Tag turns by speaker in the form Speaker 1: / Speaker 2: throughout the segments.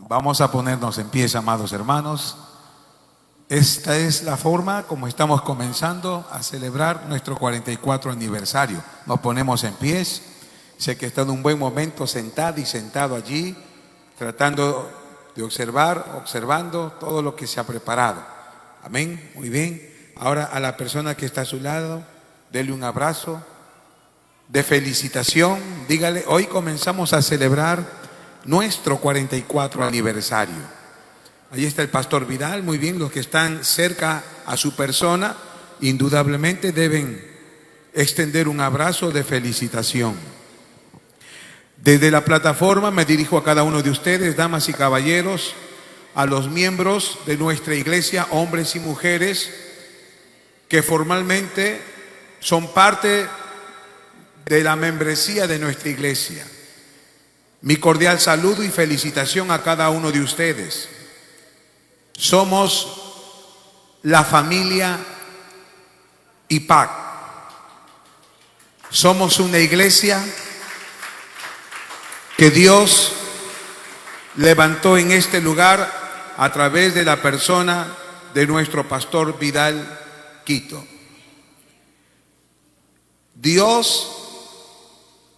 Speaker 1: Vamos a ponernos en pie, amados hermanos. Esta es la forma como estamos comenzando a celebrar nuestro 44 aniversario. Nos ponemos en pies. Sé que está en un buen momento sentado allí, tratando de observando todo lo que se ha preparado. Amén, muy bien. Ahora a la persona que está a su lado, dele un abrazo de felicitación. Dígale, hoy comenzamos a celebrar nuestro 44 aniversario. Ahí está el pastor Vidal, muy bien. Los que están cerca a su persona, indudablemente deben extender un abrazo de felicitación. Desde la plataforma me dirijo a cada uno de ustedes, damas y caballeros, a los miembros de nuestra iglesia, hombres y mujeres, que formalmente son parte de la membresía de nuestra iglesia. Mi cordial saludo y felicitación a cada uno de ustedes. Somos la familia IPAC. Somos una iglesia que Dios levantó en este lugar a través de la persona de nuestro pastor Vidal Quito. Dios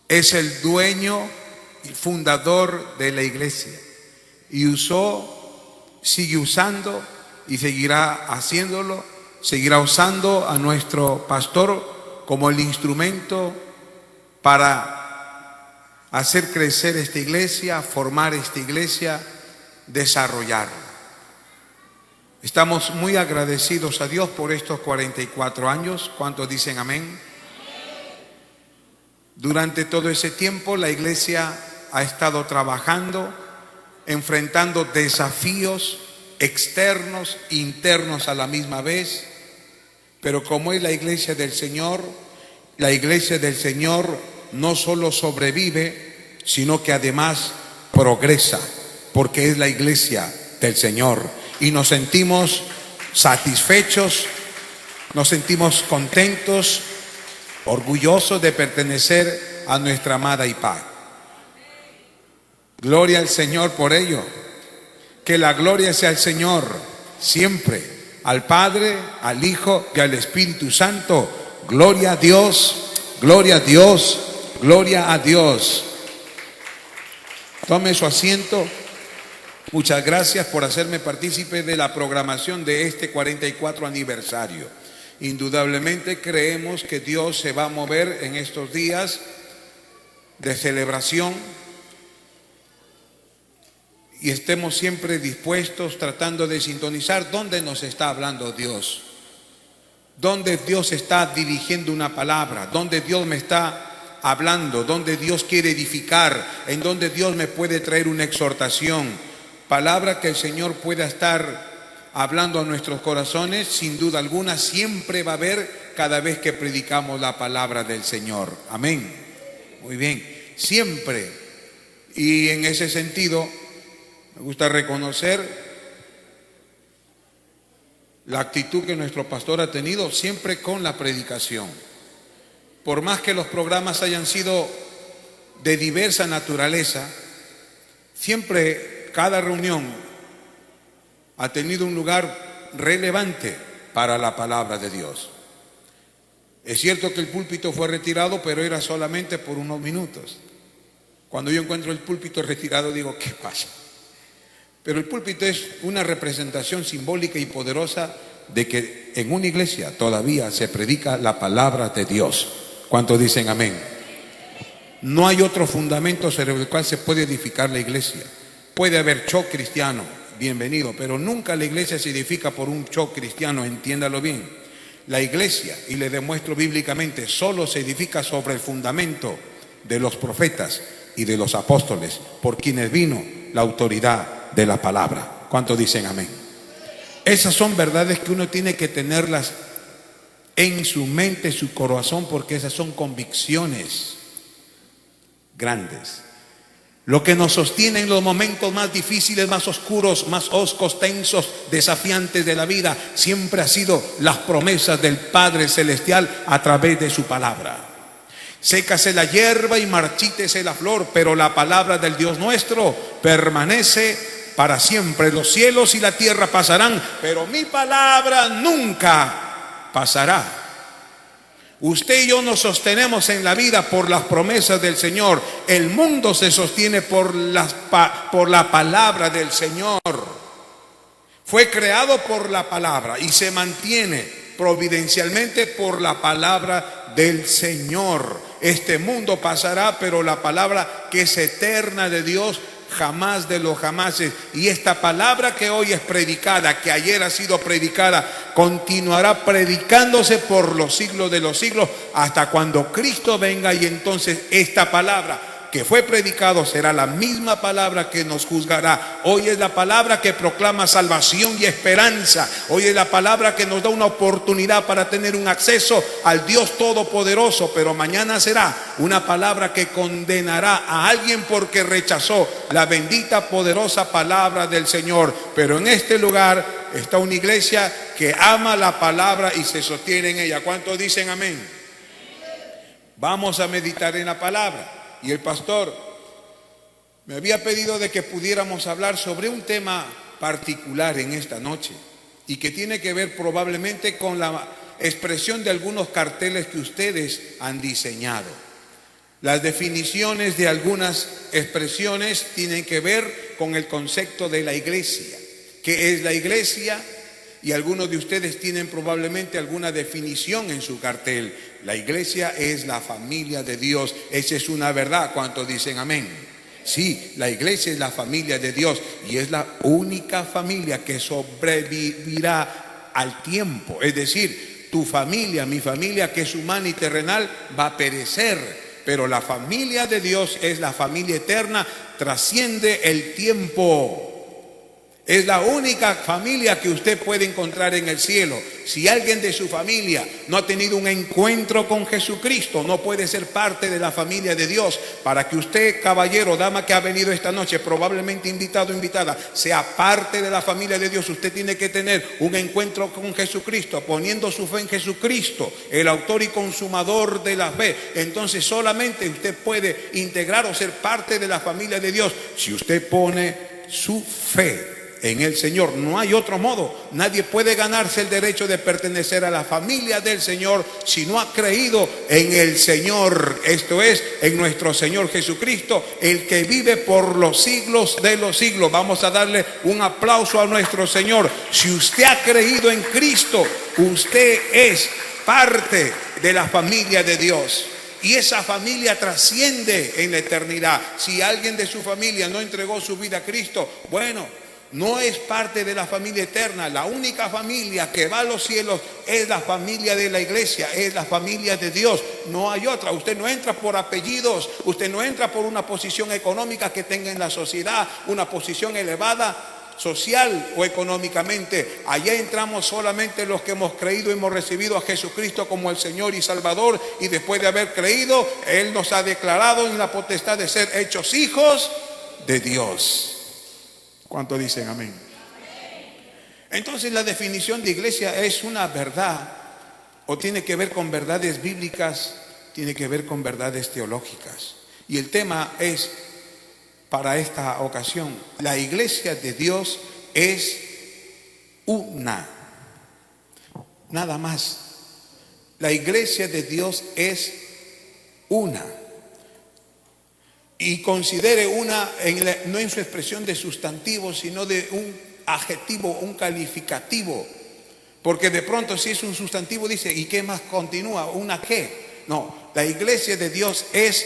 Speaker 1: es el dueño y fundador de la iglesia y sigue usando y seguirá haciéndolo, seguirá usando a nuestro pastor como el instrumento para hacer crecer esta iglesia, formar esta iglesia, desarrollarla. Estamos muy agradecidos a Dios por estos 44 años. ¿Cuántos dicen amén? Durante todo ese tiempo la iglesia ha estado trabajando, enfrentando desafíos externos, internos a la misma vez, pero como es la iglesia del Señor no solo sobrevive, sino que además progresa, porque es la iglesia del Señor. Y nos sentimos satisfechos, nos sentimos contentos, orgullosos de pertenecer a nuestra amada IPAC. Gloria al Señor por ello. Que la gloria sea al Señor siempre, al Padre, al Hijo y al Espíritu Santo. Gloria a Dios, gloria a Dios, gloria a Dios. Tome su asiento. Muchas gracias por hacerme partícipe de la programación de este 44 aniversario. Indudablemente creemos que Dios se va a mover en estos días de celebración y estemos siempre dispuestos tratando de sintonizar dónde nos está hablando Dios, dónde Dios está dirigiendo una palabra, dónde Dios me está hablando, dónde Dios quiere edificar, en dónde Dios me puede traer una exhortación, palabra que el Señor pueda estar hablando a nuestros corazones. Sin duda alguna siempre va a haber cada vez que predicamos la palabra del Señor. Amén. Muy bien, siempre. Y en ese sentido me gusta reconocer la actitud que nuestro pastor ha tenido siempre con la predicación. Por más que los programas hayan sido de diversa naturaleza, siempre cada reunión ha tenido un lugar relevante para la palabra de Dios. Es cierto que el púlpito fue retirado, pero era solamente por unos minutos. Cuando yo encuentro el púlpito retirado digo, ¿qué pasa? Pero el púlpito es una representación simbólica y poderosa de que en una iglesia todavía se predica la palabra de Dios. ¿Cuántos dicen amén? No hay otro fundamento sobre el cual se puede edificar la iglesia. Puede haber shock cristiano, bienvenido, pero nunca la iglesia se edifica por un shock cristiano, entiéndalo bien. La iglesia, y le demuestro bíblicamente, solo se edifica sobre el fundamento de los profetas y de los apóstoles, por quienes vino la autoridad de la palabra. ¿Cuántos dicen amén? Esas son verdades que uno tiene que tenerlas en su mente, su corazón, porque esas son convicciones grandes. Lo que nos sostiene en los momentos más difíciles, más oscuros, más hoscos, tensos, desafiantes de la vida, siempre ha sido las promesas del Padre Celestial a través de su palabra. Sécase la hierba y marchítese la flor, pero la palabra del Dios nuestro permanece para siempre. Los cielos y la tierra pasarán, pero mi palabra nunca pasará. Usted y yo nos sostenemos en la vida por las promesas del Señor. El mundo se sostiene por la palabra del Señor. Fue creado por la palabra y se mantiene providencialmente por la palabra del Señor. Este mundo pasará, pero la palabra que es eterna de Dios jamás de los jamases. Y esta palabra que hoy es predicada, que ayer ha sido predicada, continuará predicándose por los siglos de los siglos, hasta cuando Cristo venga. Y entonces esta palabra que fue predicado será la misma palabra que nos juzgará. Hoy es la palabra que proclama salvación y esperanza. Hoy es la palabra que nos da una oportunidad para tener un acceso al Dios Todopoderoso. Pero mañana será una palabra que condenará a alguien porque rechazó la bendita, poderosa palabra del Señor. Pero en este lugar está una iglesia que ama la palabra y se sostiene en ella. ¿Cuántos dicen amén? Vamos a meditar en la palabra. Y el pastor me había pedido de que pudiéramos hablar sobre un tema particular en esta noche y que tiene que ver probablemente con la expresión de algunos carteles que ustedes han diseñado. Las definiciones de algunas expresiones tienen que ver con el concepto de la iglesia. ¿Qué es la iglesia? Y algunos de ustedes tienen probablemente alguna definición en su cartel. La iglesia es la familia de Dios. Esa es una verdad. ¿Cuántos dicen amén? Sí, la iglesia es la familia de Dios y es la única familia que sobrevivirá al tiempo. Es decir, tu familia, mi familia, que es humana y terrenal, va a perecer. Pero la familia de Dios es la familia eterna, trasciende el tiempo. Es la única familia que usted puede encontrar en el cielo. Si alguien de su familia no ha tenido un encuentro con Jesucristo, no puede ser parte de la familia de Dios. Para que usted, caballero, dama que ha venido esta noche, probablemente invitado o invitada, sea parte de la familia de Dios, usted tiene que tener un encuentro con Jesucristo, poniendo su fe en Jesucristo, el autor y consumador de la fe. Entonces solamente usted puede integrar o ser parte de la familia de Dios si usted pone su fe en el Señor. No hay otro modo. Nadie puede ganarse el derecho de pertenecer a la familia del Señor si no ha creído en el Señor, esto es, en nuestro Señor Jesucristo, el que vive por los siglos de los siglos. Vamos a darle un aplauso a nuestro Señor. Si usted ha creído en Cristo, usted es parte de la familia de Dios. Y esa familia trasciende en la eternidad. Si alguien de su familia no entregó su vida a Cristo, bueno, no es parte de la familia eterna. La única familia que va a los cielos es la familia de la iglesia, es la familia de Dios. No hay otra. Usted no entra por apellidos, usted no entra por una posición económica que tenga en la sociedad, una posición elevada social o económicamente. Allá entramos solamente los que hemos creído y hemos recibido a Jesucristo como el Señor y Salvador, y después de haber creído, Él nos ha declarado en la potestad de ser hechos hijos de Dios. ¿Cuánto dicen amén? Entonces la definición de iglesia es una verdad, o tiene que ver con verdades bíblicas, tiene que ver con verdades teológicas. Y el tema es, para esta ocasión, la iglesia de Dios es una. Nada más. La iglesia de Dios es una. Y considere una, no en su expresión de sustantivo, sino de un adjetivo, un calificativo. Porque de pronto si es un sustantivo dice, ¿y qué más continúa? ¿Una qué? No, la iglesia de Dios es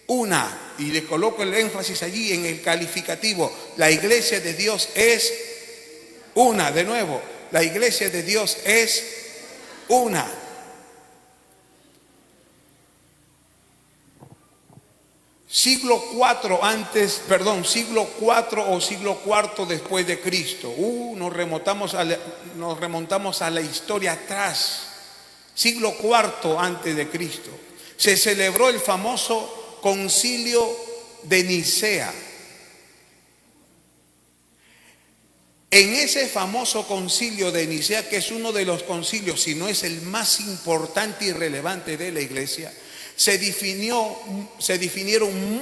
Speaker 1: una. Y le coloco el énfasis allí en el calificativo. La iglesia de Dios es una. De nuevo, la iglesia de Dios es una. Siglo IV o siglo IV después de Cristo. Nos remontamos a la historia atrás. Siglo IV antes de Cristo. Se celebró el famoso concilio de Nicea. En ese famoso concilio de Nicea, que es uno de los concilios, si no es el más importante y relevante de la iglesia, se definieron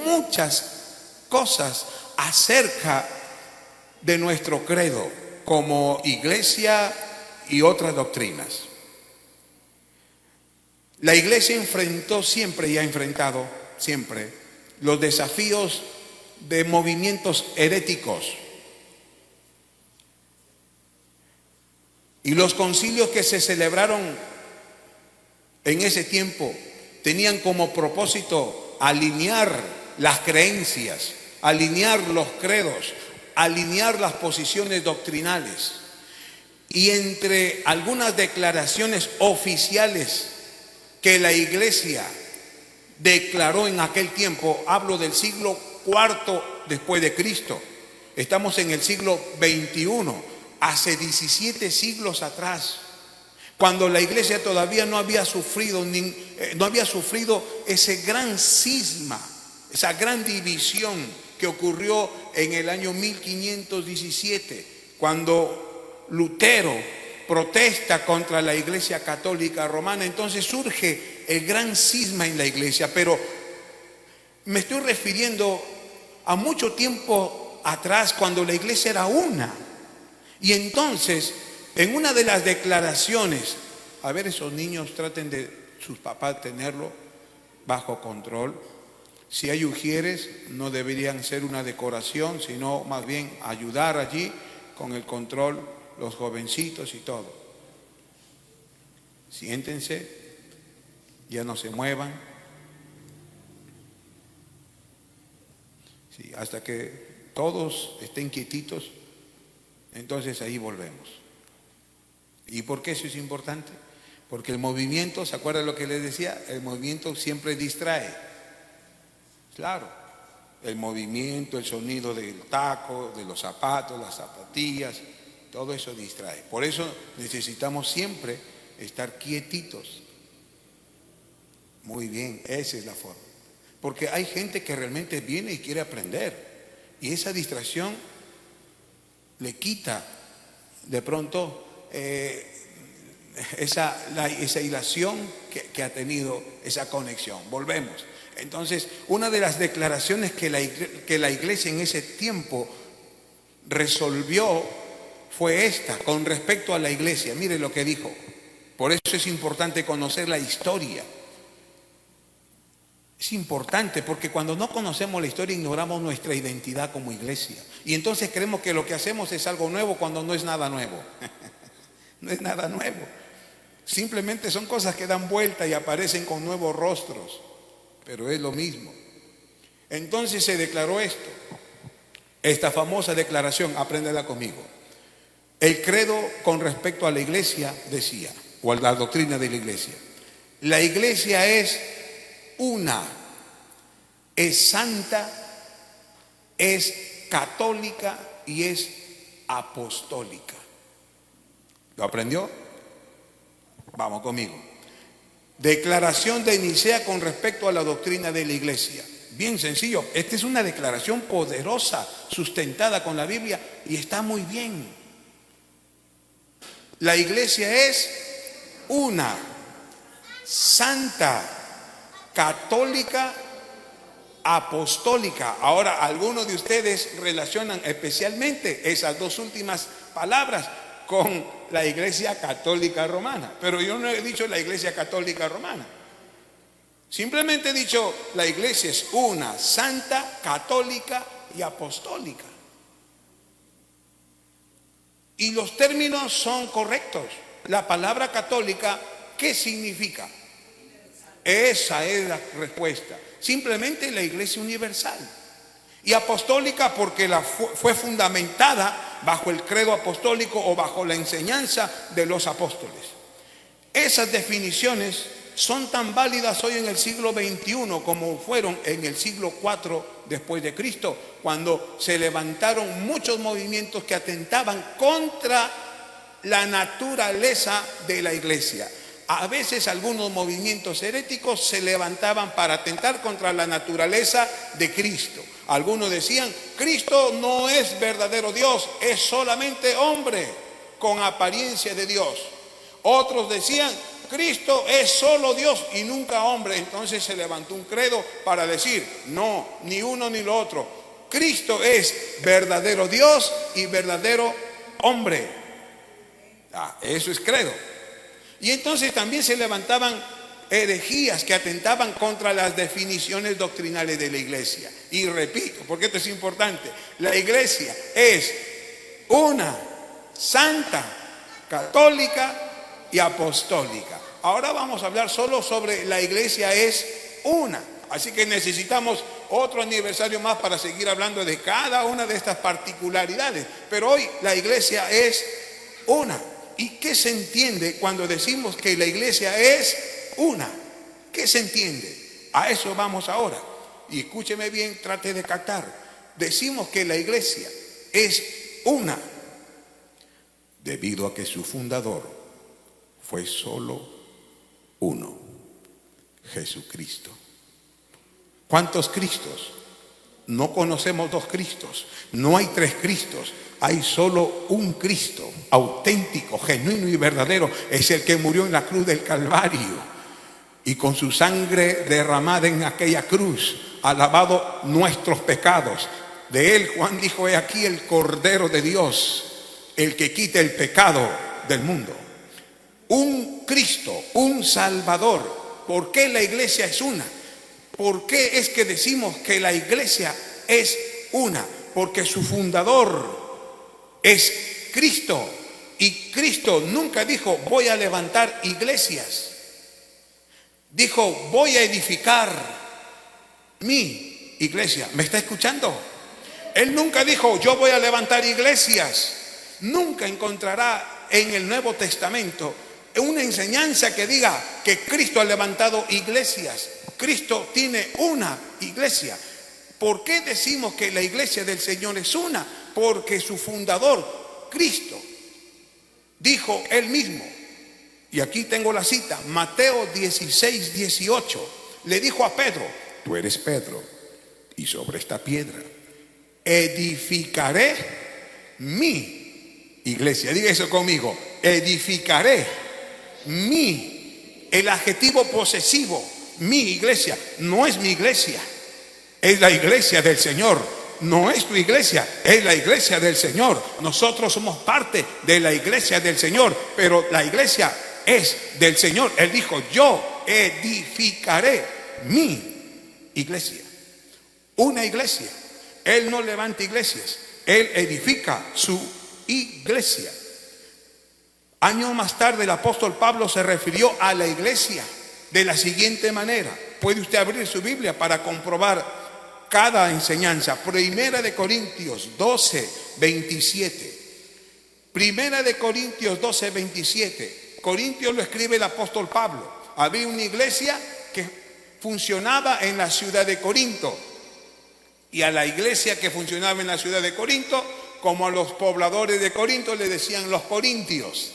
Speaker 1: muchas cosas acerca de nuestro credo como iglesia y otras doctrinas. La iglesia enfrentó siempre y ha enfrentado siempre los desafíos de movimientos heréticos. Y los concilios que se celebraron en ese tiempo tenían como propósito alinear las creencias, alinear los credos, alinear las posiciones doctrinales. Y entre algunas declaraciones oficiales que la iglesia declaró en aquel tiempo, hablo del siglo IV después de Cristo, estamos en el siglo XXI, hace 17 siglos atrás, cuando la iglesia todavía no había sufrido ese gran cisma, esa gran división que ocurrió en el año 1517, cuando Lutero protesta contra la iglesia católica romana. Entonces surge el gran cisma en la iglesia, pero me estoy refiriendo a mucho tiempo atrás, cuando la iglesia era una. Y entonces, en una de las declaraciones, a ver, esos niños traten de sus papás tenerlo bajo control. Si hay ujieres, no deberían ser una decoración, sino más bien ayudar allí con el control, los jovencitos y todo. Siéntense, ya no se muevan. Sí, hasta que todos estén quietitos, entonces ahí volvemos. ¿Y por qué eso es importante? Porque el movimiento, ¿se acuerdan lo que les decía? El movimiento siempre distrae. Claro, el movimiento, el sonido del taco, de los zapatos, las zapatillas, todo eso distrae. Por eso necesitamos siempre estar quietitos. Muy bien, esa es la forma. Porque hay gente que realmente viene y quiere aprender. Y esa distracción le quita de pronto esa hilación que ha tenido esa conexión. Volvemos. Entonces, una de las declaraciones que la iglesia en ese tiempo resolvió fue esta, con respecto a la iglesia. Mire lo que dijo. Por eso es importante conocer la historia. Es importante porque cuando no conocemos la historia ignoramos nuestra identidad como iglesia. Y entonces creemos que lo que hacemos es algo nuevo cuando no es nada nuevo. No es nada nuevo. Simplemente son cosas que dan vuelta y aparecen con nuevos rostros. Pero es lo mismo. Entonces se declaró esto. Esta famosa declaración, apréndela conmigo. El credo con respecto a la iglesia decía, o a la doctrina de la iglesia. La iglesia es una, es santa, es católica y es apostólica. ¿Lo aprendió? Vamos conmigo. Declaración de Nicea con respecto a la doctrina de la iglesia. Bien sencillo, esta es una declaración poderosa, sustentada con la Biblia y está muy bien. La iglesia es una, santa, católica, apostólica. Ahora, algunos de ustedes relacionan especialmente esas dos últimas palabras con la iglesia católica romana, pero yo no he dicho la iglesia católica romana. Simplemente he dicho la iglesia es una, santa, católica y apostólica. Y los términos son correctos. La palabra católica, ¿qué significa? Esa es la respuesta. Simplemente la iglesia universal. Y apostólica porque fue fundamentada bajo el credo apostólico o bajo la enseñanza de los apóstoles. Esas definiciones son tan válidas hoy en el siglo XXI como fueron en el siglo IV después de Cristo, cuando se levantaron muchos movimientos que atentaban contra la naturaleza de la iglesia. A veces algunos movimientos heréticos se levantaban para atentar contra la naturaleza de Cristo. Algunos decían, Cristo no es verdadero Dios, es solamente hombre con apariencia de Dios. Otros decían, Cristo es solo Dios y nunca hombre. Entonces se levantó un credo para decir, no, ni uno ni lo otro. Cristo es verdadero Dios y verdadero hombre. Eso es credo. Y entonces también se levantaban herejías que atentaban contra las definiciones doctrinales de la iglesia. Y repito, porque esto es importante, la iglesia es una, santa, católica y apostólica. Ahora vamos a hablar solo sobre la iglesia es una. Así que necesitamos otro aniversario más para seguir hablando de cada una de estas particularidades. Pero hoy la iglesia es una. ¿Y qué se entiende cuando decimos que la iglesia es una? ¿Qué se entiende? A eso vamos ahora. Y escúcheme bien, trate de captar. Decimos que la iglesia es una debido a que su fundador fue solo uno, Jesucristo. ¿Cuántos Cristos? No conocemos dos Cristos, no hay tres Cristos, hay solo un Cristo auténtico, genuino y verdadero. Es el que murió en la cruz del Calvario y con su sangre derramada en aquella cruz ha lavado nuestros pecados. De él Juan dijo: he aquí el Cordero de Dios, el que quita el pecado del mundo. Un Cristo, un Salvador. ¿Por qué la iglesia es una? ¿Por qué es que decimos que la iglesia es una? Porque su fundador es Cristo. Y Cristo nunca dijo: voy a levantar iglesias. Dijo: voy a edificar mi iglesia. ¿Me está escuchando? Él nunca dijo: yo voy a levantar iglesias. Nunca encontrará en el Nuevo Testamento una enseñanza que diga que Cristo ha levantado iglesias. Cristo tiene una iglesia. ¿Por qué decimos que la iglesia del Señor es una? Porque su fundador, Cristo, dijo él mismo, y aquí tengo la cita, Mateo 16, 18, le dijo a Pedro: tú eres Pedro, y sobre esta piedra edificaré mi iglesia. Diga eso conmigo: edificaré mi. El adjetivo posesivo, mi iglesia, no es mi iglesia, es la iglesia del Señor. No es tu iglesia, es la iglesia del Señor. Nosotros somos parte de la iglesia del Señor, pero la iglesia es del Señor. Él dijo: yo edificaré mi iglesia. Una iglesia. Él no levanta iglesias, él edifica su iglesia. Años más tarde el apóstol Pablo se refirió a la iglesia de la siguiente manera. Puede usted abrir su Biblia para comprobar cada enseñanza. Primera de Corintios 12, 27. Primera de Corintios 12, 27. Corintios lo escribe el apóstol Pablo. Había una iglesia que funcionaba en la ciudad de Corinto. Y a la iglesia que funcionaba en la ciudad de Corinto, como a los pobladores de Corinto, le decían los corintios.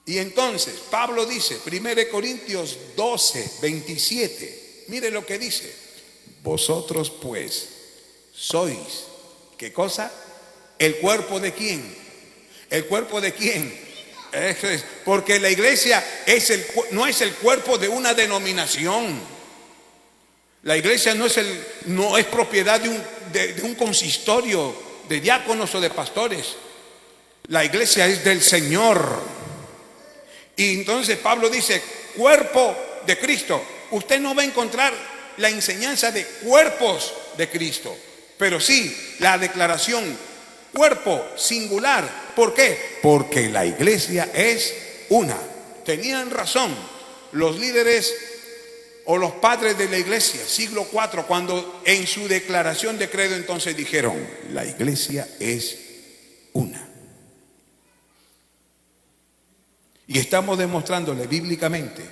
Speaker 1: Y entonces Pablo dice, 1 Corintios 12, 27, mire lo que dice: vosotros pues sois, ¿qué cosa? ¿El cuerpo de quién? ¿El cuerpo de quién? Eso es, porque la iglesia no es el cuerpo de una denominación. La iglesia no es propiedad de un consistorio de diáconos o de pastores. La iglesia es del Señor. Y entonces Pablo dice: cuerpo de Cristo. Usted no va a encontrar la enseñanza de cuerpos de Cristo, pero sí la declaración cuerpo singular. ¿Por qué? Porque la iglesia es una. Tenían razón los líderes o los padres de la iglesia, siglo IV, cuando en su declaración de credo entonces dijeron: la iglesia es una. Y estamos demostrándole bíblicamente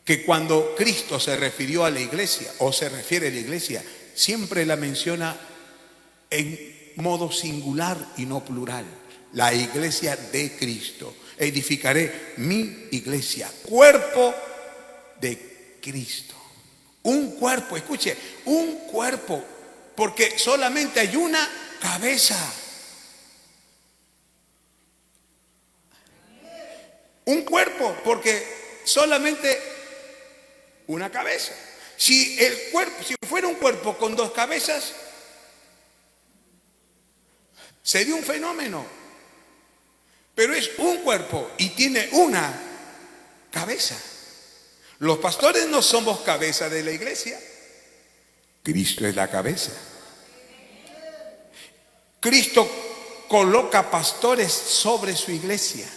Speaker 1: que cuando Cristo se refirió a la iglesia o se refiere a la iglesia, siempre la menciona en modo singular y no plural. La iglesia de Cristo. Edificaré mi iglesia, cuerpo de Cristo. Un cuerpo, escuche, un cuerpo, porque solamente hay una cabeza. Un cuerpo, porque solamente una cabeza. Si fuera un cuerpo con dos cabezas, Sería un fenómeno. Pero es un cuerpo y tiene una cabeza. Los pastores no somos cabeza de la iglesia. Cristo es la cabeza. Cristo coloca pastores sobre su iglesia.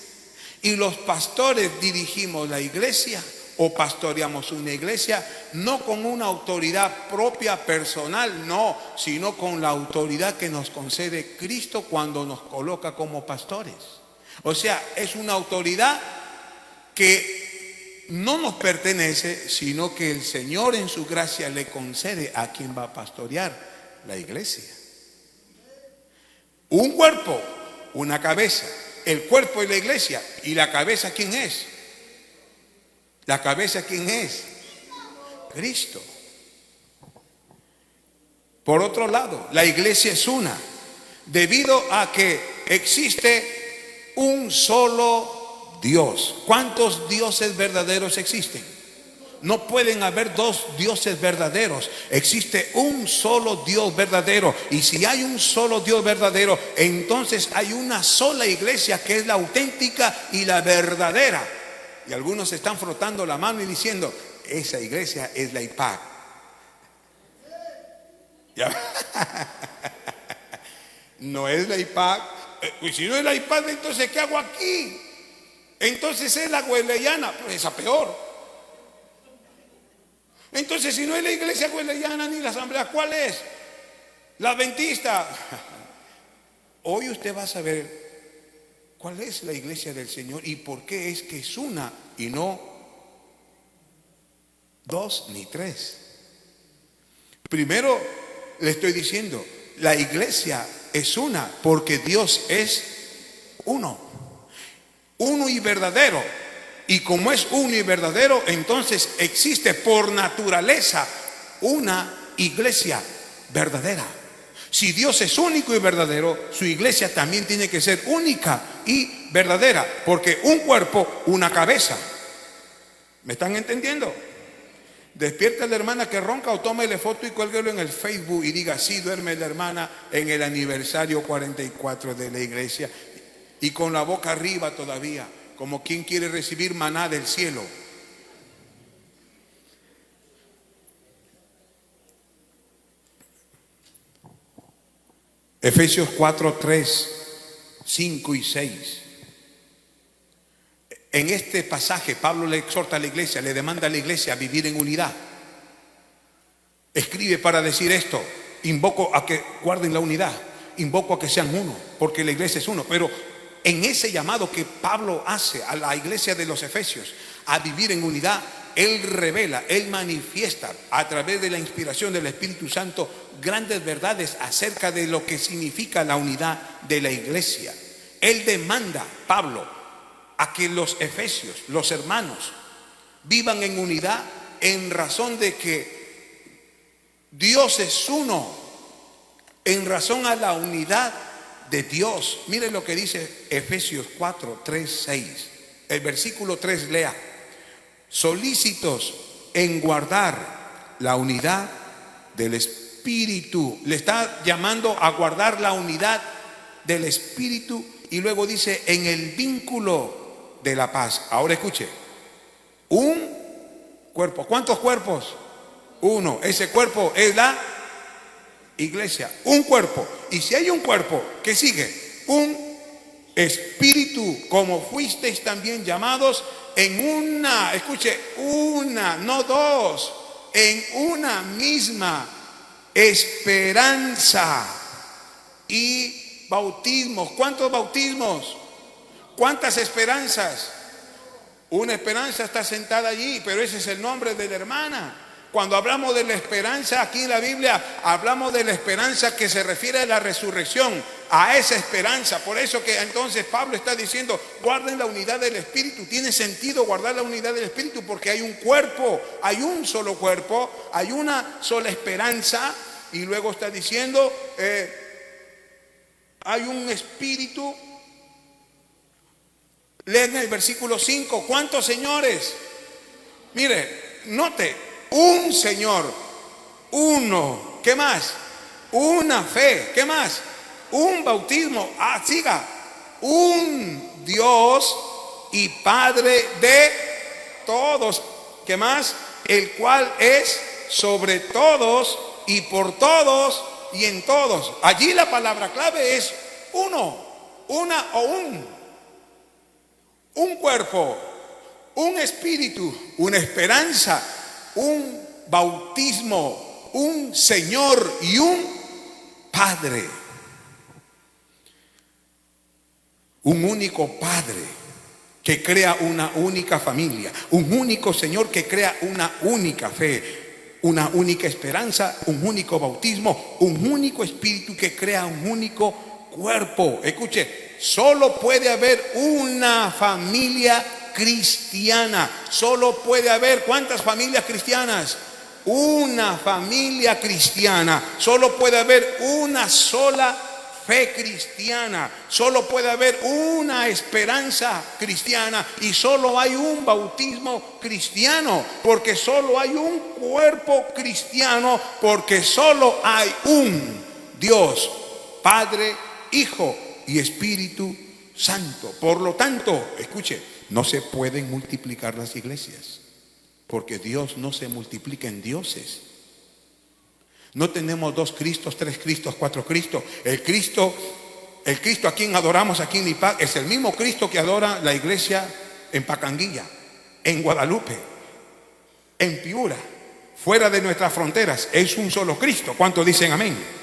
Speaker 1: Y los pastores dirigimos la iglesia o pastoreamos una iglesia, no con una autoridad propia, personal, no, sino con la autoridad que nos concede Cristo cuando nos coloca como pastores. O sea, es una autoridad que no nos pertenece, sino que el Señor en su gracia le concede a quien va a pastorear la iglesia. Un cuerpo, una cabeza. El cuerpo es la iglesia. ¿Y la cabeza quién es? ¿La cabeza quién es? Cristo. Por otro lado, la iglesia es una, debido a que existe un solo Dios. ¿Cuántos dioses verdaderos existen? No pueden haber dos dioses verdaderos. Existe un solo Dios verdadero. Y si hay un solo Dios verdadero, entonces hay una sola iglesia que es la auténtica y la verdadera. Y algunos están frotando la mano y diciendo, esa iglesia es la IPAC. No es la IPAC. Y si no es la IPAC, entonces ¿qué hago aquí? Entonces es la Wesleyana. Pues esa peor. Entonces, si no es la iglesia wesleyana ni la asamblea, ¿cuál es? La adventista. Hoy usted va a saber cuál es la iglesia del Señor y por qué es que es una y no dos ni tres. Primero le estoy diciendo, la iglesia es una porque Dios es uno y verdadero. Y como es uno y verdadero, entonces existe por naturaleza una iglesia verdadera. Si Dios es único y verdadero, su iglesia también tiene que ser única y verdadera, porque un cuerpo, una cabeza. ¿Me están entendiendo? Despierta la hermana que ronca o tómele foto y cuélguelo en el Facebook y diga, sí, duerme la hermana en el aniversario 44 de la iglesia y con la boca arriba todavía, como quien quiere recibir maná del cielo. Efesios 4, 3, 5 y 6. En este pasaje Pablo le exhorta a la iglesia, le demanda a la iglesia a vivir en unidad. Escribe para decir esto: invoco a que guarden la unidad, invoco a que sean uno, porque la iglesia es uno. Pero en ese llamado que Pablo hace a la iglesia de los Efesios a vivir en unidad, él revela, él manifiesta a través de la inspiración del Espíritu Santo grandes verdades acerca de lo que significa la unidad de la iglesia. Él demanda, Pablo, a que los efesios, los hermanos, vivan en unidad en razón de que Dios es uno, en razón a la unidad de Dios. Miren lo que dice Efesios 4, 3, 6. El versículo 3, lea: solícitos en guardar la unidad del Espíritu. Le está llamando a guardar la unidad del Espíritu y luego dice en el vínculo de la paz. Ahora escuche, un cuerpo. ¿Cuántos cuerpos? Uno. Ese cuerpo es la iglesia. Un cuerpo. Y si hay un cuerpo, ¿qué sigue? Un espíritu, como fuisteis también llamados en una, escuche, una, no dos, en una misma esperanza y bautismos. ¿Cuántos bautismos? ¿Cuántas esperanzas? Una esperanza está sentada allí, pero ese es el nombre de la hermana. Cuando hablamos de la esperanza aquí en la Biblia, hablamos de la esperanza que se refiere a la resurrección, a esa esperanza. Por eso que entonces Pablo está diciendo, guarden la unidad del Espíritu. Tiene sentido guardar la unidad del Espíritu porque hay un cuerpo, hay un solo cuerpo, hay una sola esperanza. Y luego está diciendo, hay un espíritu. Leen el versículo 5. ¿Cuántos señores? Mire, note. Un Señor, uno, ¿qué más? Una fe, ¿qué más? un bautismo, siga, un Dios y Padre de todos. ¿Qué más? El cual es sobre todos y por todos y en todos. Allí la palabra clave es uno, una o un cuerpo, un espíritu, una esperanza, un bautismo, un Señor y un Padre. Un único Padre que crea una única familia, un único Señor que crea una única fe, una única esperanza, un único bautismo, un único espíritu que crea un único cuerpo. Escuche, solo puede haber una familia cristiana. Solo puede haber, ¿cuántas familias cristianas? Una familia cristiana. Solo puede haber una sola fe cristiana, solo puede haber una esperanza cristiana y solo hay un bautismo cristiano, porque solo hay un cuerpo cristiano, porque solo hay un Dios, Padre, Hijo y Espíritu Santo. Por lo tanto, escuche, no se pueden multiplicar las iglesias, porque Dios no se multiplica en dioses. No tenemos 2 Cristos, 3 Cristos, 4 Cristos. El Cristo a quien adoramos aquí en Lipac es el mismo Cristo que adora la iglesia en Pacanguilla, en Guadalupe, en Piura, fuera de nuestras fronteras. Es un solo Cristo. ¿Cuántos dicen amén?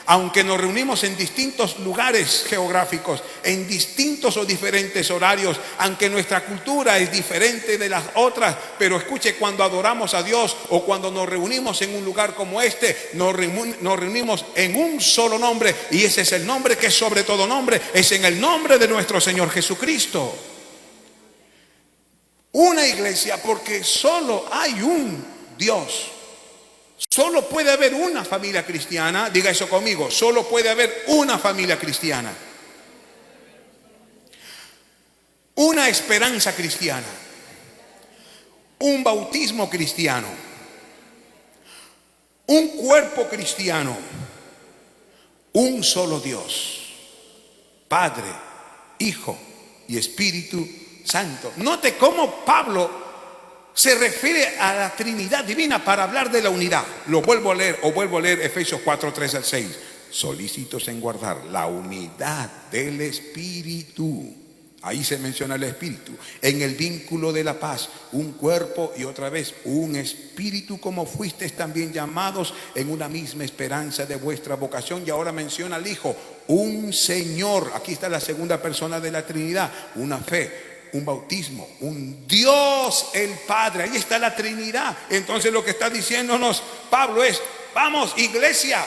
Speaker 1: Aunque nos reunimos en distintos lugares geográficos, en distintos o diferentes horarios, aunque nuestra cultura es diferente de las otras, pero escuche, cuando adoramos a Dios o cuando nos reunimos en un lugar como este, nos reunimos en un solo nombre, y ese es el nombre que es sobre todo nombre, es en el nombre de nuestro Señor Jesucristo. Una iglesia, porque solo hay un Dios. Solo puede haber una familia cristiana. Diga eso conmigo. Solo puede haber una familia cristiana. Una esperanza cristiana. Un bautismo cristiano. Un cuerpo cristiano. Un solo Dios. Padre, Hijo y Espíritu Santo. Note cómo Pablo se refiere a la Trinidad divina para hablar de la unidad. Lo vuelvo a leer, Efesios 4, 3 al 6. Solícitos en guardar la unidad del Espíritu. Ahí se menciona el Espíritu. En el vínculo de la paz, un cuerpo y otra vez un espíritu, como fuisteis también llamados en una misma esperanza de vuestra vocación. Y ahora menciona al Hijo, un Señor. Aquí está la segunda persona de la Trinidad. Una fe, un bautismo, un Dios el Padre. Ahí está la Trinidad. Entonces lo que está diciéndonos Pablo es: vamos, iglesia,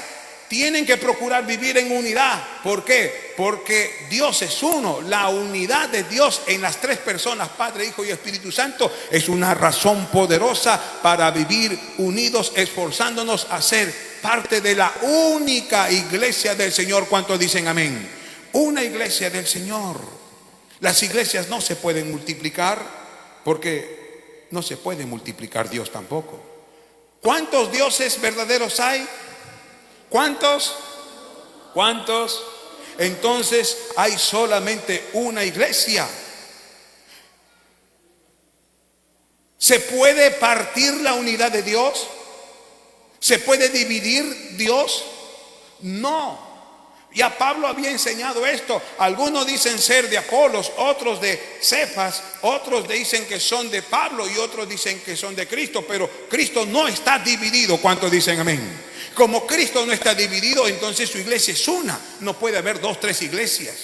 Speaker 1: tienen que procurar vivir en unidad. ¿Por qué? Porque Dios es uno. La unidad de Dios en las 3 personas, Padre, Hijo y Espíritu Santo, es una razón poderosa para vivir unidos, esforzándonos a ser parte de la única iglesia del Señor. ¿Cuántos dicen amén? Una iglesia del Señor. Las iglesias no se pueden multiplicar, porque no se puede multiplicar Dios tampoco. ¿Cuántos dioses verdaderos hay? ¿Cuántos? ¿Cuántos? Entonces hay solamente una iglesia. ¿Se puede partir la unidad de Dios? ¿Se puede dividir Dios? No. Ya Pablo había enseñado esto. Algunos dicen ser de Apolos, otros de Cefas, otros dicen que son de Pablo y otros dicen que son de Cristo. Pero Cristo no está dividido. ¿Cuántos dicen amén? Como Cristo no está dividido, entonces su iglesia es una. No puede haber 2, 3 iglesias.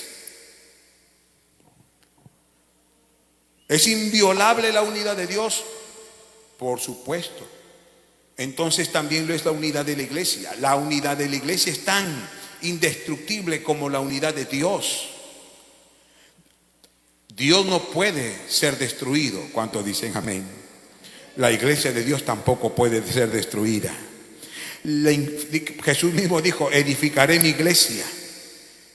Speaker 1: ¿Es inviolable la unidad de Dios? Por supuesto. Entonces también lo es la unidad de la iglesia. La unidad de la iglesia es tan indestructible como la unidad de Dios. Dios no puede ser destruido. ¿Cuántos dicen amén? La iglesia de Dios tampoco puede ser destruida. Jesús mismo dijo: edificaré mi iglesia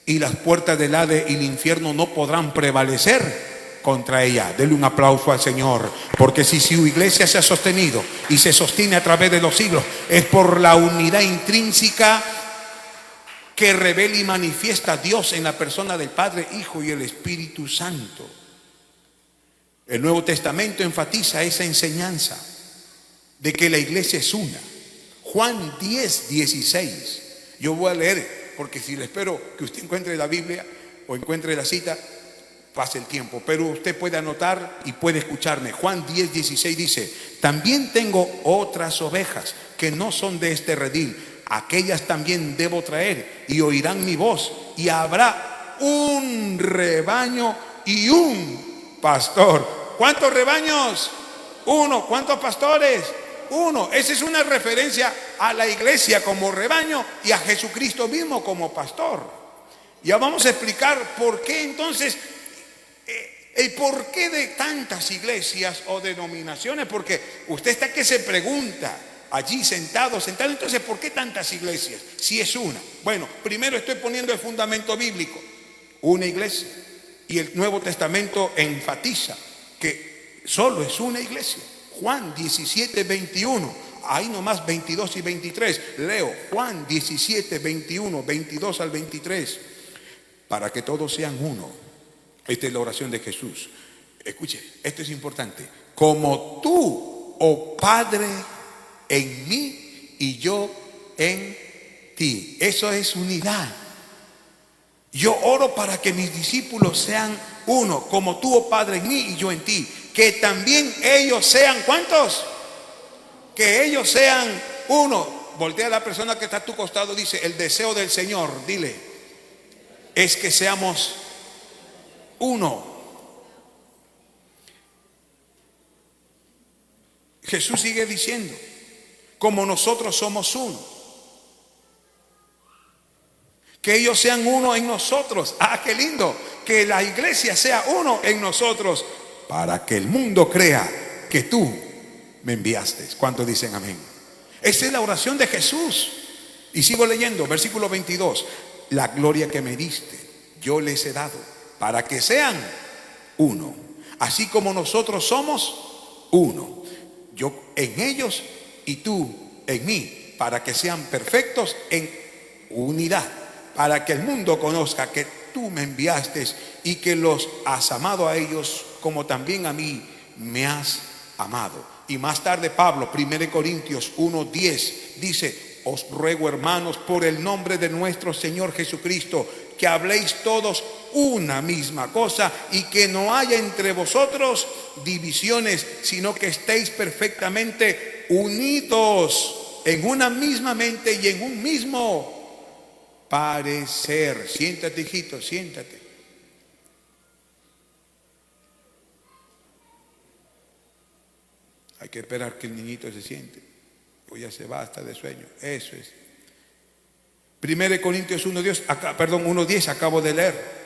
Speaker 1: y las puertas del Hades y el infierno no podrán prevalecer contra ella. Denle un aplauso al Señor, porque si su iglesia se ha sostenido y se sostiene a través de los siglos, es por la unidad intrínseca que revela y manifiesta a Dios en la persona del Padre, Hijo y el Espíritu Santo. El Nuevo Testamento enfatiza esa enseñanza de que la iglesia es una. Juan 10:16. Yo voy a leer, porque si le espero que usted encuentre la Biblia o encuentre la cita, pase el tiempo, pero usted puede anotar y puede escucharme. Juan 10:16 dice: también tengo otras ovejas que no son de este redil, aquellas también debo traer, y oirán mi voz, y habrá un rebaño y un pastor. ¿Cuántos rebaños? Uno. ¿Cuántos pastores? Uno. Esa es una referencia a la iglesia como rebaño y a Jesucristo mismo como pastor. Ya vamos a explicar por qué entonces, el porqué de tantas iglesias o denominaciones, porque usted está que se pregunta allí sentado, entonces ¿por qué tantas iglesias? Si es una. Bueno, primero estoy poniendo el fundamento bíblico, una iglesia, y el Nuevo Testamento enfatiza que solo es una iglesia. Juan 17:21, ahí nomás 22 y 23, leo Juan 17:21, 22 al 23, para que todos sean uno. Esta es la oración de Jesús. Escuche, esto es importante. Como tú, oh Padre, en mí y yo en ti. Eso es unidad. Yo oro para que mis discípulos sean uno, como tú, oh Padre, en mí y yo en ti. Que también ellos sean, ¿cuántos? Que ellos sean uno. Voltea a la persona que está a tu costado, dice: el deseo del Señor, dile, es que seamos uno. Jesús sigue diciendo: como nosotros somos uno, que ellos sean uno en nosotros. Ah, qué lindo, que la iglesia sea uno en nosotros, para que el mundo crea que tú me enviaste. ¿Cuántos dicen amén? Esa es la oración de Jesús. Y sigo leyendo, versículo 22. La gloria que me diste, yo les he dado, para que sean uno, así como nosotros somos uno. Yo en ellos y tú en mí, para que sean perfectos en unidad, para que el mundo conozca que tú me enviaste y que los has amado a ellos como también a mí me has amado. Y más tarde Pablo, 1 Corintios 1:10, dice: os ruego, hermanos, por el nombre de nuestro Señor Jesucristo, que habléis todos una misma cosa y que no haya entre vosotros divisiones, sino que estéis perfectamente unidos en una misma mente y en un mismo parecer. Siéntate, hijito, siéntate. Hay que esperar que el niñito se siente, pues ya se va hasta de sueño. Eso es. 1 Corintios 1:10 acabo de leer.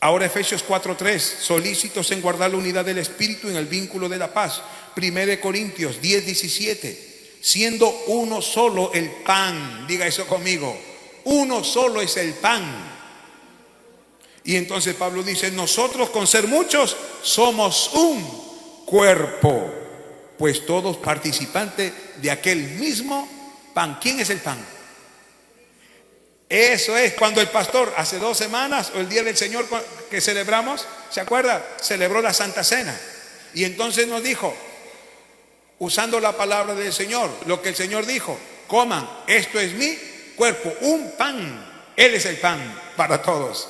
Speaker 1: Ahora Efesios 4:3, solícitos en guardar la unidad del Espíritu en el vínculo de la paz. 1 Corintios 10:17, siendo uno solo el pan. Diga eso conmigo: uno solo es el pan. Y entonces Pablo dice: nosotros, con ser muchos, somos un cuerpo, pues todos participantes de aquel mismo pan. ¿Quién es el pan? Eso es cuando el pastor hace 2 semanas, o el día del Señor que celebramos, ¿se acuerda? Celebró la Santa Cena. Y entonces nos dijo, usando la palabra del Señor, lo que el Señor dijo: coman, esto es mi cuerpo, un pan. Él es el pan para todos.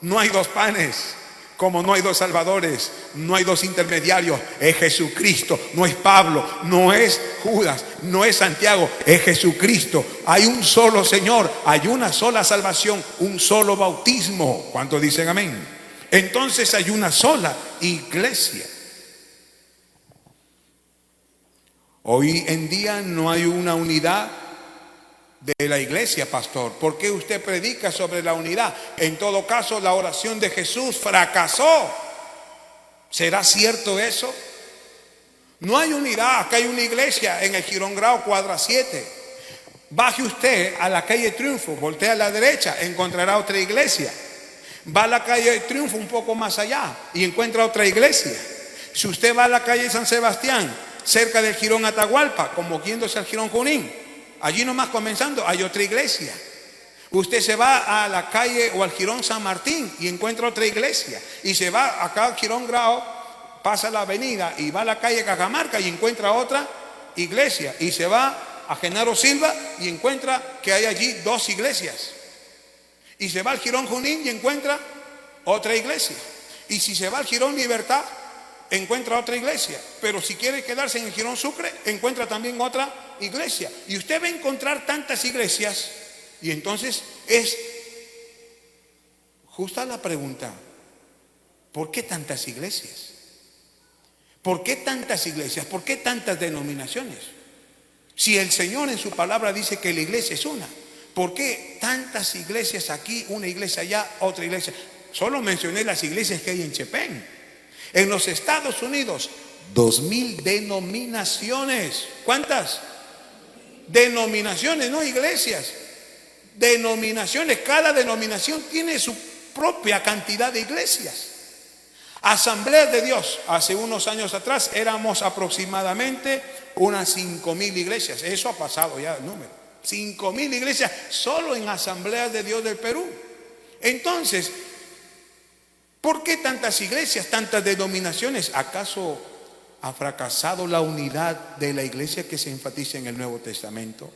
Speaker 1: No hay 2 panes. Como no hay 2 salvadores, no hay 2 intermediarios. Es Jesucristo, no es Pablo, no es Judas, no es Santiago, es Jesucristo. Hay un solo Señor, hay una sola salvación, un solo bautismo. ¿Cuántos dicen amén? Entonces hay una sola iglesia. Hoy en día no hay una unidad de la iglesia, pastor. ¿Por qué usted predica sobre la unidad? En todo caso, la oración de Jesús fracasó. ¿Será cierto eso? No hay unidad. Acá hay una iglesia en el Jirón Grau, cuadra 7. Baje usted a la calle Triunfo, voltea a la derecha, encontrará otra iglesia. Va a la calle Triunfo un poco más allá y encuentra otra iglesia. Si usted va a la calle San Sebastián, cerca del Jirón Atahualpa, como yéndose al Jirón Junín, allí nomás comenzando hay otra iglesia. Usted se va a la calle o al Jirón San Martín y encuentra otra iglesia. Y se va acá al Jirón Grau, pasa la avenida y va a la calle Cajamarca y encuentra otra iglesia. Y se va a Genaro Silva y encuentra que hay allí 2 iglesias. Y se va al Jirón Junín y encuentra otra iglesia. Y si se va al Jirón Libertad, encuentra otra iglesia. Pero si quiere quedarse en el Jirón Sucre, encuentra también otra iglesia. Y usted va a encontrar tantas iglesias. Y entonces es justa la pregunta: ¿por qué tantas iglesias? ¿Por qué tantas iglesias? ¿Por qué tantas denominaciones? Si el Señor en su palabra dice que la iglesia es una, ¿por qué tantas iglesias aquí, una iglesia allá, otra iglesia? Solo mencioné las iglesias que hay en Chepén. En los Estados Unidos, 2000 denominaciones. ¿Cuántas? Denominaciones, no iglesias. Denominaciones. Cada denominación tiene su propia cantidad de iglesias. Asambleas de Dios. Hace unos años atrás éramos aproximadamente unas 5000 iglesias. Eso ha pasado ya el número. 5000 iglesias solo en Asambleas de Dios del Perú. Entonces, ¿por qué tantas iglesias, tantas denominaciones? ¿Acaso ha fracasado la unidad de la iglesia que se enfatiza en el Nuevo Testamento?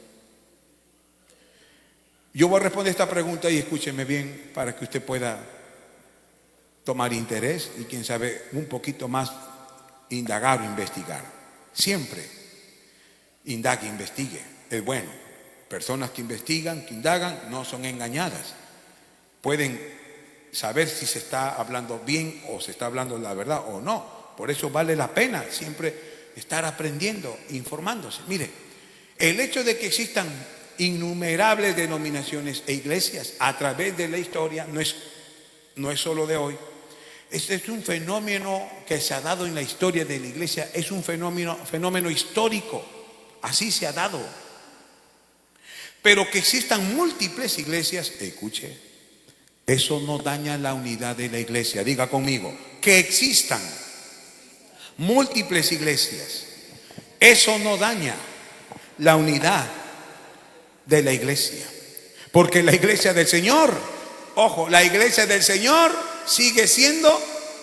Speaker 1: Yo voy a responder esta pregunta y escúcheme bien para que usted pueda tomar interés y quién sabe un poquito más indagar o investigar. Siempre indague, investigue, es bueno. Personas que investigan, que indagan, no son engañadas. Pueden saber si se está hablando bien o se está hablando la verdad o no. Por eso vale la pena siempre estar aprendiendo, informándose. Mire, el hecho de que existan innumerables denominaciones e iglesias a través de la historia no es solo de hoy. Este es un fenómeno que se ha dado en la historia de la iglesia, es un fenómeno histórico, así se ha dado. Pero que existan múltiples iglesias, escuche, eso no daña la unidad de la iglesia. Diga conmigo, que existan múltiples iglesias, eso no daña la unidad de la iglesia. Porque la iglesia del Señor, ojo, la iglesia del Señor sigue siendo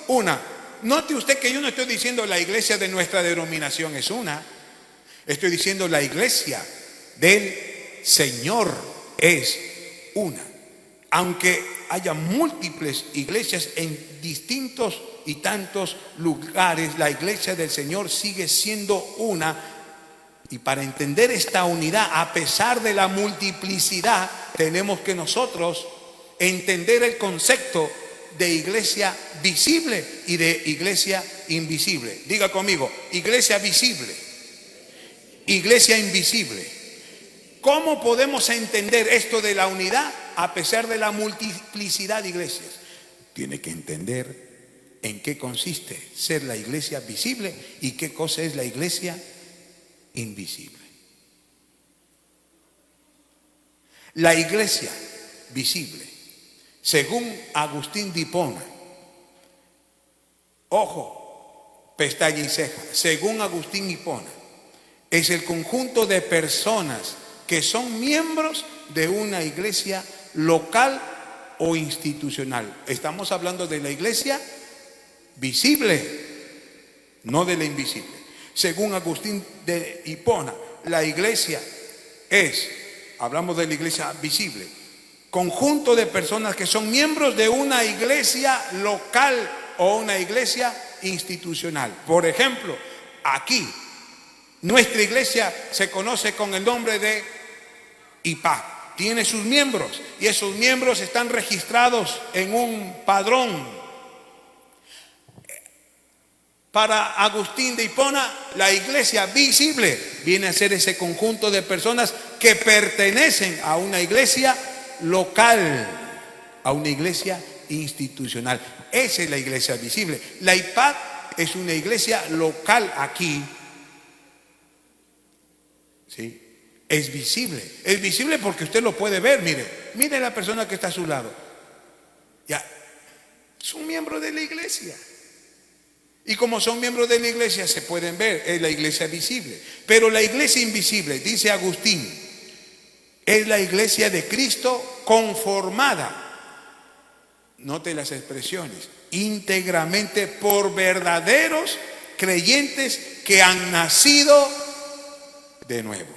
Speaker 1: una. Note usted que yo no estoy diciendo la iglesia de nuestra denominación es una. Estoy diciendo la iglesia del Señor es una. Aunque haya múltiples iglesias en distintos y tantos lugares, la iglesia del Señor sigue siendo una. Y para entender esta unidad, a pesar de la multiplicidad, tenemos que nosotros entender el concepto de iglesia visible y de iglesia invisible. Diga conmigo, iglesia visible, iglesia invisible. ¿Cómo podemos entender esto de la unidad a pesar de la multiplicidad de iglesias? Tiene que entender en qué consiste ser la iglesia visible y qué cosa es la iglesia invisible. La iglesia visible, según Agustín de Hipona, ojo, pestaña y ceja, según Agustín Hipona, es el conjunto de personas que son miembros de una iglesia local o institucional. Estamos hablando de la iglesia visible, no de la invisible. Según Agustín de Hipona, la iglesia es, hablamos de la iglesia visible, conjunto de personas que son miembros de una iglesia local o una iglesia institucional. Por ejemplo, aquí, nuestra iglesia se conoce con el nombre de IPA. Tiene sus miembros y esos miembros están registrados en un padrón. Para Agustín de Hipona, la iglesia visible viene a ser ese conjunto de personas que pertenecen a una iglesia local, a una iglesia institucional. Esa es la iglesia visible. La IPAD es una iglesia local aquí. ¿Sí? Es visible porque usted lo puede ver. Mire la persona que está a su lado. Ya, es un miembro de la iglesia. Y como son miembros de la iglesia, se pueden ver, es la iglesia visible. Pero la iglesia invisible, dice Agustín, Es la iglesia de Cristo conformada, note las expresiones, íntegramente por verdaderos creyentes que han nacido de nuevo.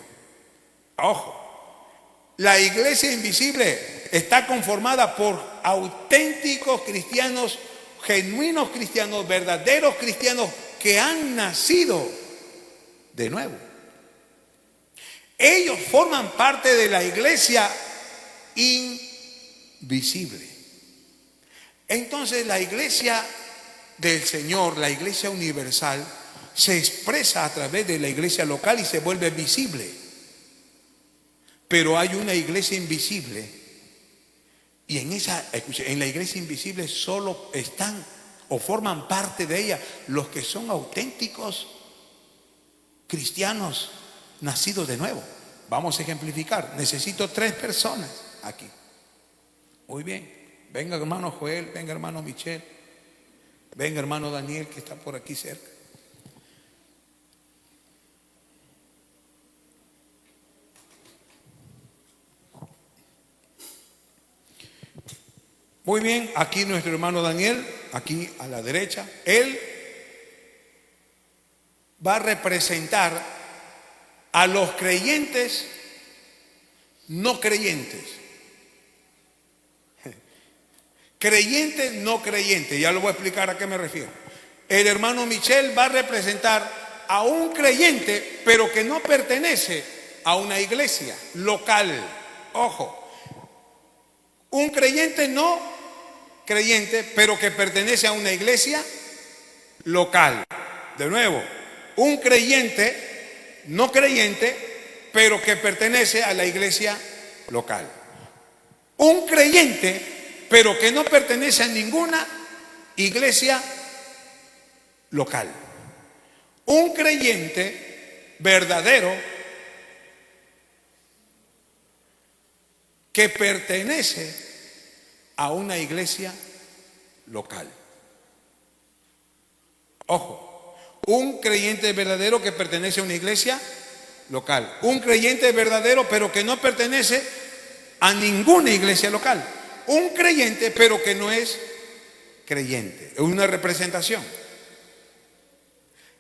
Speaker 1: Ojo, la iglesia invisible está conformada por auténticos cristianos, genuinos cristianos, verdaderos cristianos que han nacido de nuevo. Ellos forman parte de la iglesia invisible. Entonces la iglesia del Señor, la iglesia universal, se expresa a través de la iglesia local y se vuelve visible. Pero hay una iglesia invisible y en la iglesia invisible solo están o forman parte de ella los que son auténticos cristianos nacidos de nuevo. Vamos a ejemplificar. Necesito 3 personas aquí. Muy bien. Venga hermano Joel, venga hermano Michel, venga hermano Daniel que está por aquí cerca. Muy bien, aquí nuestro hermano Daniel, aquí a la derecha, él va a representar a los creyentes no creyentes. Creyentes no creyentes, ya lo voy a explicar a qué me refiero. El hermano Michel va a representar a un creyente, pero que no pertenece a una iglesia local. Ojo, un creyente no creyente, pero que pertenece a una iglesia local. De nuevo, un creyente no creyente, pero que pertenece a la iglesia local. Un creyente, pero que no pertenece a ninguna iglesia local. Un creyente verdadero que pertenece a una iglesia local. Ojo, un creyente verdadero que pertenece a una iglesia local. Un creyente verdadero pero que no pertenece a ninguna iglesia local. Un creyente pero que no es creyente. Es una representación.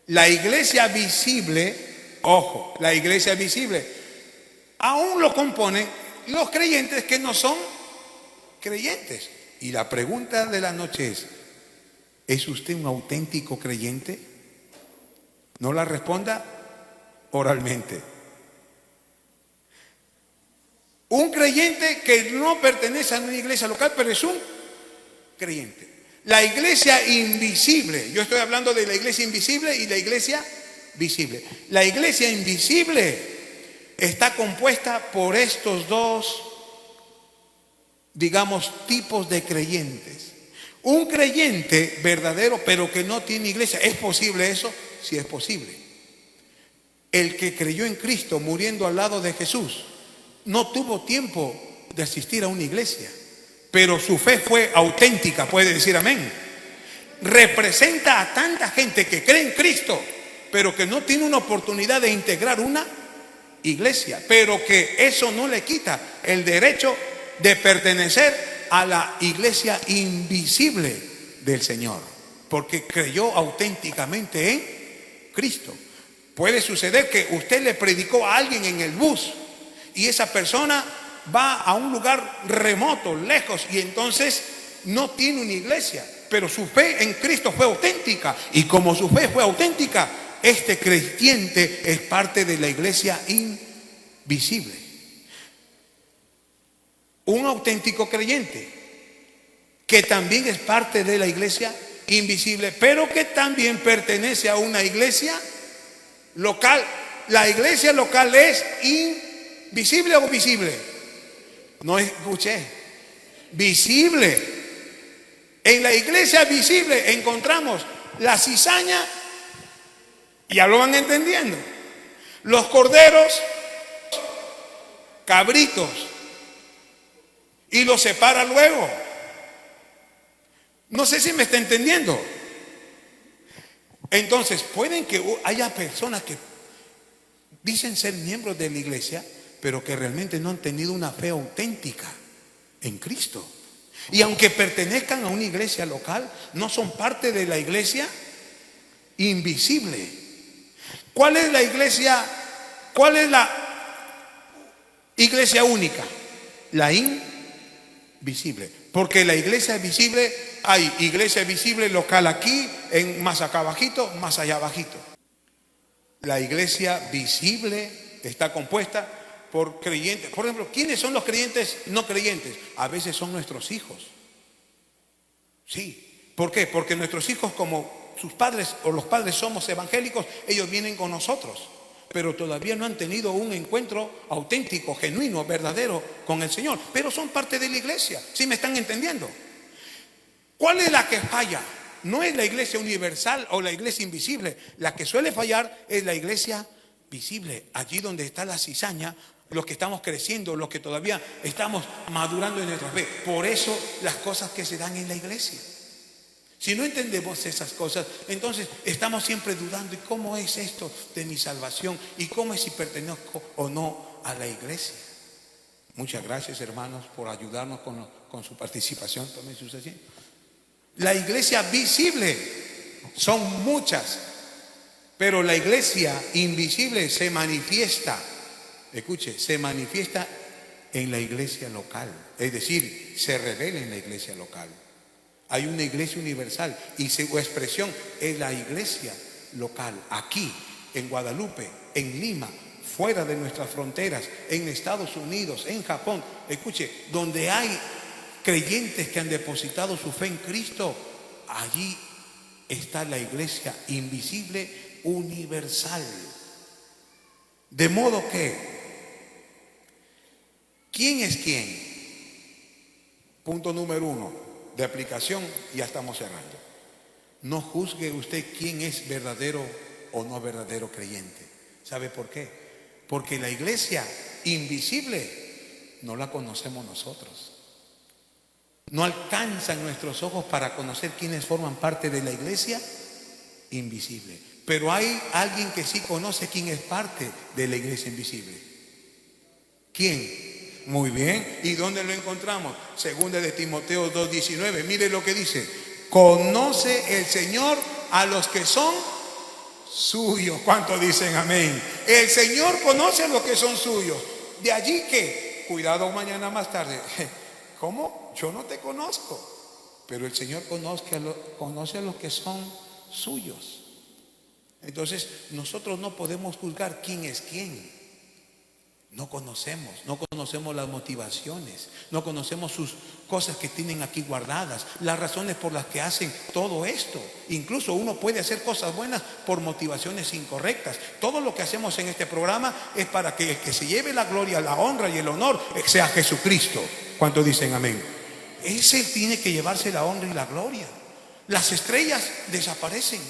Speaker 1: La iglesia visible, ojo, la iglesia visible aún lo componen los creyentes que no son creyentes. Y la pregunta de la noche ¿es usted un auténtico creyente? No la responda oralmente. Un creyente que no pertenece a una iglesia local, pero es un creyente. La iglesia invisible, yo estoy hablando de la iglesia invisible y la iglesia visible. La iglesia invisible está compuesta por estos dos, digamos, tipos de creyentes. Un creyente verdadero, pero que no tiene iglesia. ¿Es posible eso? Sí, es posible. El que creyó en Cristo muriendo al lado de Jesús no tuvo tiempo de asistir a una iglesia, pero su fe fue auténtica, puede decir amén. Representa a tanta gente que cree en Cristo, pero que no tiene una oportunidad de integrar una iglesia, pero que eso no le quita el derecho de pertenecer a la iglesia invisible del Señor, porque creyó auténticamente en Cristo. Puede suceder que usted le predicó a alguien en el bus y esa persona va a un lugar remoto, lejos, y entonces no tiene una iglesia, pero su fe en Cristo fue auténtica, y como su fe fue auténtica, este creyente es parte de la iglesia invisible. Un auténtico creyente que también es parte de la iglesia invisible, pero que también pertenece a una iglesia local. La iglesia local es invisible o visible. No escuché. Visible. En la iglesia visible encontramos la cizaña, ya lo van entendiendo, los corderos, cabritos, y los separa luego. No sé si me está entendiendo. Entonces, pueden que haya personas que dicen ser miembros de la iglesia, pero que realmente no han tenido una fe auténtica en Cristo. Y aunque pertenezcan a una iglesia local, no son parte de la iglesia invisible. ¿Cuál es la iglesia? ¿Cuál es la iglesia única? La invisible. Porque la iglesia visible, hay iglesia visible local aquí, más acá abajito, más allá abajito. La iglesia visible está compuesta por creyentes. Por ejemplo, ¿quiénes son los creyentes no creyentes? A veces son nuestros hijos. Sí. ¿Por qué? Porque nuestros hijos, como sus padres o los padres somos evangélicos, ellos vienen con nosotros, pero todavía no han tenido un encuentro auténtico, genuino, verdadero con el Señor, pero son parte de la iglesia. ¿Sí me están entendiendo? ¿Cuál es la que falla? No es la iglesia universal o la iglesia invisible. La que suele fallar es la iglesia visible, allí donde está la cizaña, los que estamos creciendo, los que todavía estamos madurando en nuestra fe. Por eso las cosas que se dan en la iglesia. Si no entendemos esas cosas, entonces estamos siempre dudando: ¿y cómo es esto de mi salvación? ¿Y cómo es si pertenezco o no a la iglesia? Muchas gracias, hermanos, por ayudarnos con su participación. Tomen sus asientos. La iglesia visible son muchas, pero la iglesia invisible se manifiesta, escuche, se manifiesta en la iglesia local, es decir, se revela en la iglesia local. Hay una iglesia universal y su expresión es la iglesia local, aquí, en Guadalupe, en Lima, fuera de nuestras fronteras, en Estados Unidos, en Japón. Escuche, donde hay creyentes que han depositado su fe en Cristo, allí está la iglesia invisible universal. De modo que, ¿quién es quién? Punto número 1 de aplicación, ya estamos cerrando. No juzgue usted quién es verdadero o no verdadero creyente. ¿Sabe por qué? Porque la iglesia invisible no la conocemos nosotros. No alcanzan nuestros ojos para conocer quiénes forman parte de la iglesia invisible. Pero hay alguien que sí conoce quién es parte de la iglesia invisible. ¿Quién? Muy bien. ¿Y dónde lo encontramos? Segunda de Timoteo 2:19. Mire lo que dice: conoce el Señor a los que son suyos. ¿Cuántos dicen amén? El Señor conoce a los que son suyos. De allí que, cuidado mañana más tarde, ¿cómo? Yo no te conozco, pero el Señor conoce a los que son suyos. Entonces nosotros no podemos juzgar quién es quién. No conocemos las motivaciones, no conocemos sus cosas que tienen aquí guardadas, las razones por las que hacen todo esto. Incluso uno puede hacer cosas buenas por motivaciones incorrectas. Todo lo que hacemos en este programa es para que el que se lleve la gloria, la honra y el honor sea Jesucristo. ¿Cuántos dicen amén? Ese tiene que llevarse la honra y la gloria. Las estrellas desaparecen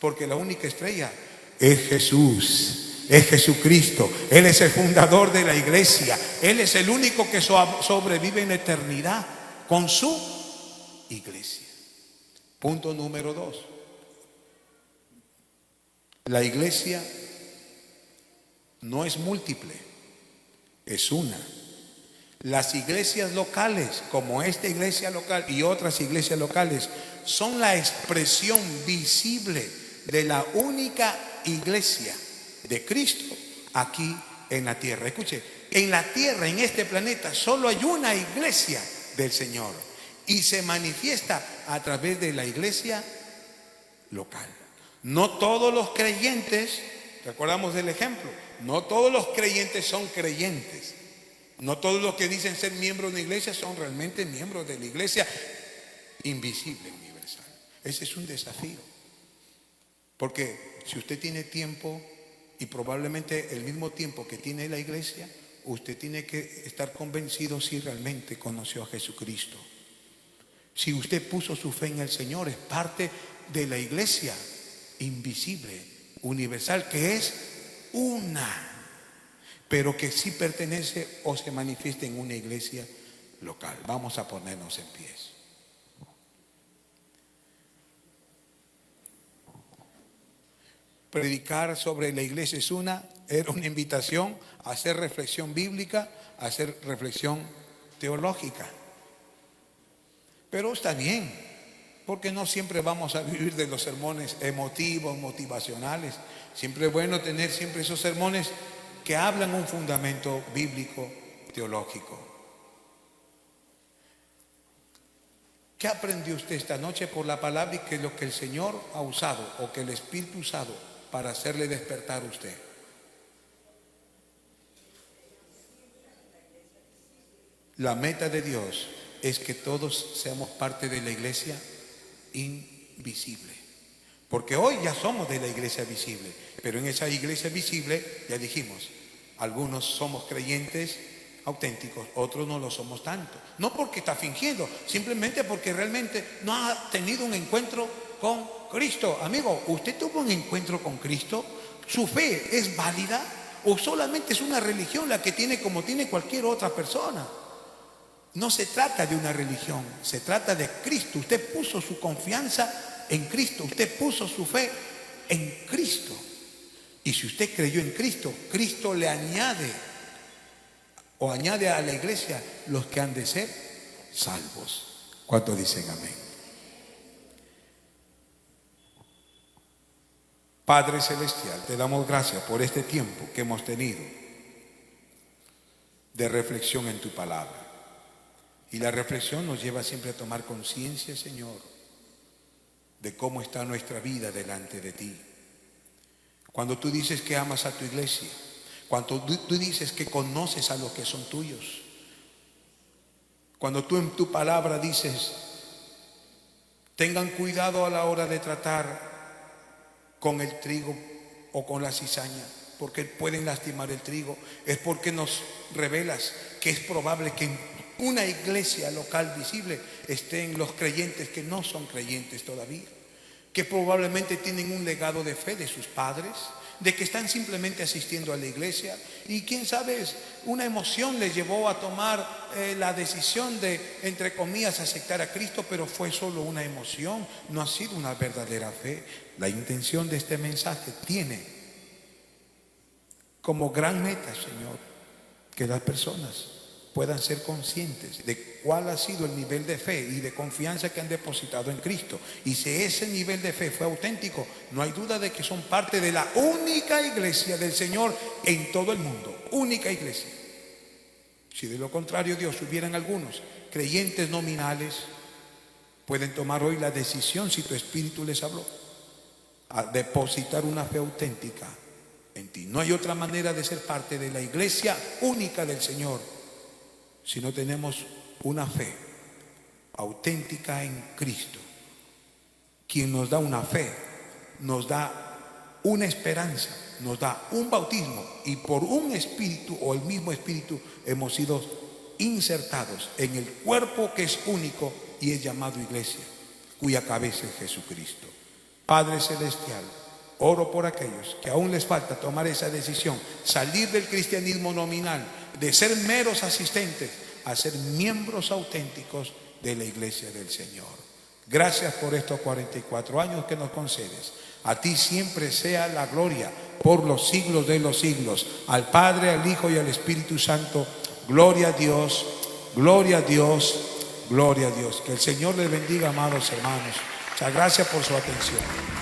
Speaker 1: porque la única estrella es Jesús. Es Jesucristo. Él es el fundador de la iglesia. Él es el único que sobrevive en la eternidad con su iglesia. Punto número 2. La iglesia no es múltiple, es una. Las iglesias locales, como esta iglesia local y otras iglesias locales, son la expresión visible de la única iglesia de Cristo aquí en la tierra. Escuche, en la tierra, en este planeta, solo hay una iglesia del Señor y se manifiesta a través de la iglesia local. No todos los creyentes, recordamos del ejemplo, no todos los creyentes son creyentes. No todos los que dicen ser miembros de la iglesia son realmente miembros de la iglesia invisible universal. Ese es un desafío. Porque si usted tiene tiempo, y probablemente el mismo tiempo que tiene la iglesia, usted tiene que estar convencido si realmente conoció a Jesucristo. Si usted puso su fe en el Señor, es parte de la iglesia invisible, universal, que es una, pero que sí pertenece o se manifiesta en una iglesia local. Vamos a ponernos en pies. Predicar sobre la iglesia era una invitación a hacer reflexión bíblica, a hacer reflexión teológica. Pero está bien, porque no siempre vamos a vivir de los sermones emotivos, motivacionales. Siempre es bueno tener siempre esos sermones que hablan un fundamento bíblico, teológico. ¿Qué aprendió usted esta noche por la palabra y que lo que el Señor ha usado o que el Espíritu ha usado para hacerle despertar a usted? La meta de Dios es que todos seamos parte de la iglesia invisible. Porque hoy ya somos de la iglesia visible, pero en esa iglesia visible, ya dijimos, algunos somos creyentes auténticos, otros no lo somos tanto. No porque está fingiendo, simplemente porque realmente no ha tenido un encuentro con Cristo. Amigo, ¿usted tuvo un encuentro con Cristo? ¿Su fe es válida o solamente es una religión la que tiene como tiene cualquier otra persona? No se trata de una religión, se trata de Cristo. Usted puso su confianza en Cristo, usted puso su fe en Cristo. Y si usted creyó en Cristo, Cristo le añade o añade a la iglesia los que han de ser salvos. ¿Cuántos dicen amén? Padre Celestial, te damos gracias por este tiempo que hemos tenido de reflexión en tu palabra. Y la reflexión nos lleva siempre a tomar conciencia, Señor, de cómo está nuestra vida delante de ti. Cuando tú dices que amas a tu iglesia, cuando tú dices que conoces a los que son tuyos, cuando tú en tu palabra dices, tengan cuidado a la hora de tratar con el trigo o con la cizaña, porque pueden lastimar el trigo, es porque nos revelas que es probable que en una iglesia local visible estén los creyentes que no son creyentes todavía, que probablemente tienen un legado de fe de sus padres, de que están simplemente asistiendo a la iglesia y quién sabe, una emoción les llevó a tomar la decisión de, entre comillas, aceptar a Cristo, pero fue solo una emoción, no ha sido una verdadera fe. La intención de este mensaje tiene como gran meta, Señor, que las personas puedan ser conscientes de cuál ha sido el nivel de fe y de confianza que han depositado en Cristo. Y si ese nivel de fe fue auténtico, no hay duda de que son parte de la única iglesia del Señor en todo el mundo. Única iglesia. Si de lo contrario, Dios, hubieran algunos creyentes nominales, pueden tomar hoy la decisión, si tu Espíritu les habló, a depositar una fe auténtica en ti. No hay otra manera de ser parte de la iglesia única del Señor si no tenemos una fe auténtica en Cristo, quien nos da una fe, nos da una esperanza, nos da un bautismo y por un espíritu o el mismo espíritu hemos sido insertados en el cuerpo que es único y es llamado iglesia, cuya cabeza es Jesucristo. Padre Celestial, oro por aquellos que aún les falta tomar esa decisión, salir del cristianismo nominal, de ser meros asistentes a ser miembros auténticos de la iglesia del Señor. Gracias por estos 44 años que nos concedes. A ti siempre sea la gloria por los siglos de los siglos. Al Padre, al Hijo y al Espíritu Santo. Gloria a Dios, gloria a Dios, gloria a Dios. Que el Señor les bendiga, amados hermanos. Muchas gracias por su atención.